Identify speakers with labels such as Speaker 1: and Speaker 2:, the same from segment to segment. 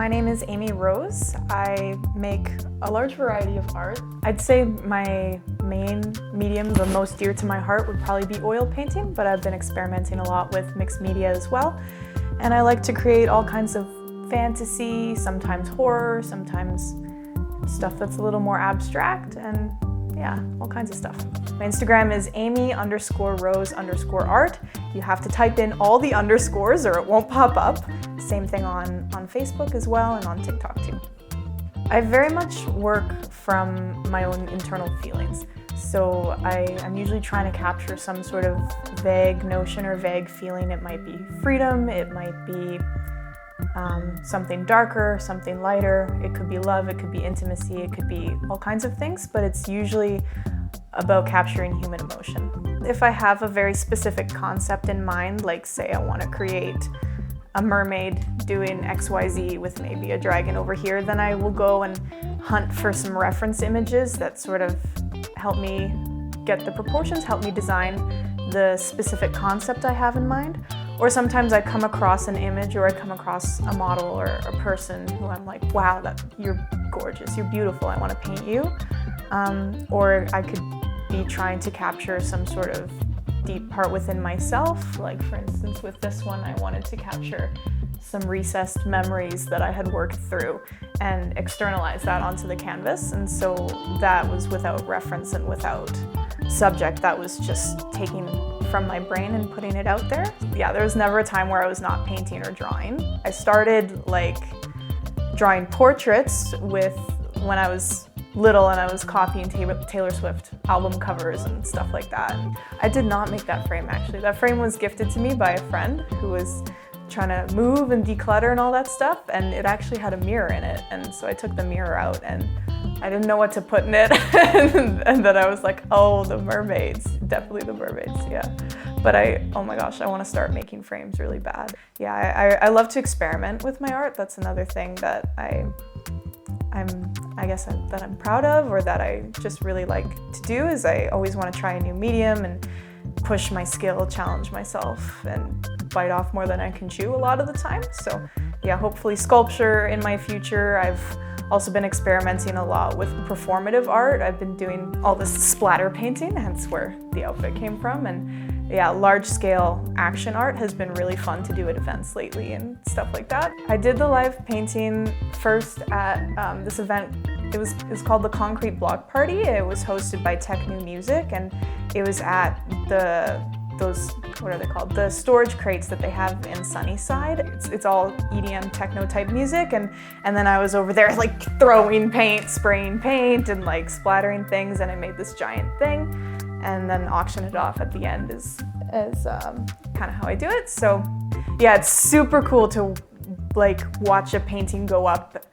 Speaker 1: My name is Amy Rose. I make a large variety of art. I'd say my main medium, the most dear to my heart, would probably be oil painting, but I've been experimenting a lot with mixed media as well. And I like to create all kinds of fantasy, sometimes horror, sometimes stuff that's a little more abstract, and yeah, all kinds of stuff. My Instagram is amy_rose_art. You have to type in all the underscores or it won't pop up. Same thing on Facebook as well, and on TikTok too. I very much work from my own internal feelings. So I'm usually trying to capture some sort of vague notion or vague feeling. It might be freedom, it might be something darker, something lighter. It could be love, it could be intimacy, it could be all kinds of things, but it's usually about capturing human emotion. If I have a very specific concept in mind, like say I want to create a mermaid doing XYZ with maybe a dragon over here, then I will go and hunt for some reference images that sort of help me get the proportions, help me design the specific concept I have in mind. Or sometimes I come across an image or I come across a model or a person who I'm like, wow, you're gorgeous, you're beautiful, I want to paint you. Or I could be trying to capture some sort of deep part within myself. Like for instance, with this one, I wanted to capture some recessed memories that I had worked through and externalize that onto the canvas. And so that was without reference and without subject. That was just taking from my brain and putting it out there. Yeah, there was never a time where I was not painting or drawing. I started like drawing portraits when I was little and I was copying Taylor Swift album covers and stuff like that. And I did not make that frame actually. That frame was gifted to me by a friend who was trying to move and declutter and all that stuff, and it actually had a mirror in it. And so I took the mirror out and I didn't know what to put in it. And then I was like, oh, the mermaids, definitely the mermaids, yeah. But oh my gosh, I want to start making frames really bad. Yeah, I love to experiment with my art. That's another thing that I'm proud of, or that I just really like to do, is I always want to try a new medium and push my skill, challenge myself, and bite off more than I can chew a lot of the time. So yeah, hopefully sculpture in my future. I've also been experimenting a lot with performative art. I've been doing all this splatter painting, hence where the outfit came from. And yeah, large-scale action art has been really fun to do at events lately and stuff like that. I did the live painting first at this event. It was called the Concrete Block Party. It was hosted by Tech New Music, and it was at what are they called? The storage crates that they have in Sunnyside. It's all EDM techno type music, and then I was over there like throwing paint, spraying paint, and like splattering things, and I made this giant thing, and then auctioned it off at the end is kind of how I do it. So yeah, it's super cool to like watch a painting go up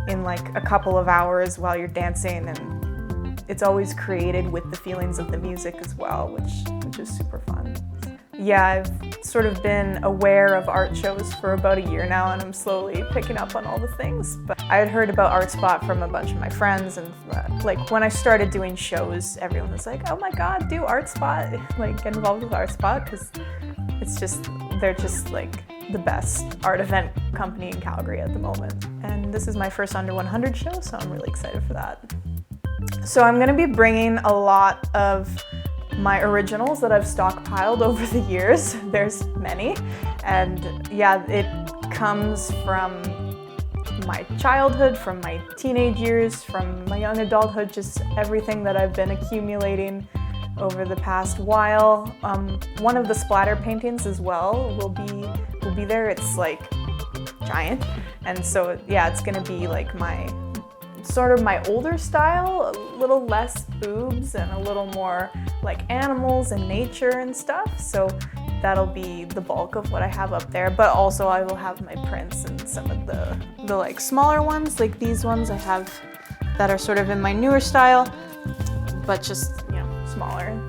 Speaker 1: in like a couple of hours while you're dancing, and it's always created with the feelings of the music as well, which is super fun. Yeah, I've sort of been aware of art shows for about a year now, and I'm slowly picking up on all the things. But I had heard about ArtSpot from a bunch of my friends, and like when I started doing shows, everyone was like, oh my God, do ArtSpot, like get involved with ArtSpot, because they're just like the best art event company in Calgary at the moment. And this is my first Under 100 show, so I'm really excited for that. So I'm gonna be bringing a lot of my originals that I've stockpiled over the years. There's many, and yeah, it comes from my childhood, from my teenage years, from my young adulthood, just everything that I've been accumulating over the past while. One of the splatter paintings as well will be there. It's like giant, and so yeah, it's gonna be like sort of my older style, a little less boobs and a little more like animals and nature and stuff. So that'll be the bulk of what I have up there, but also I will have my prints and some of the like smaller ones, like these ones I have that are sort of in my newer style, but just, you know, smaller.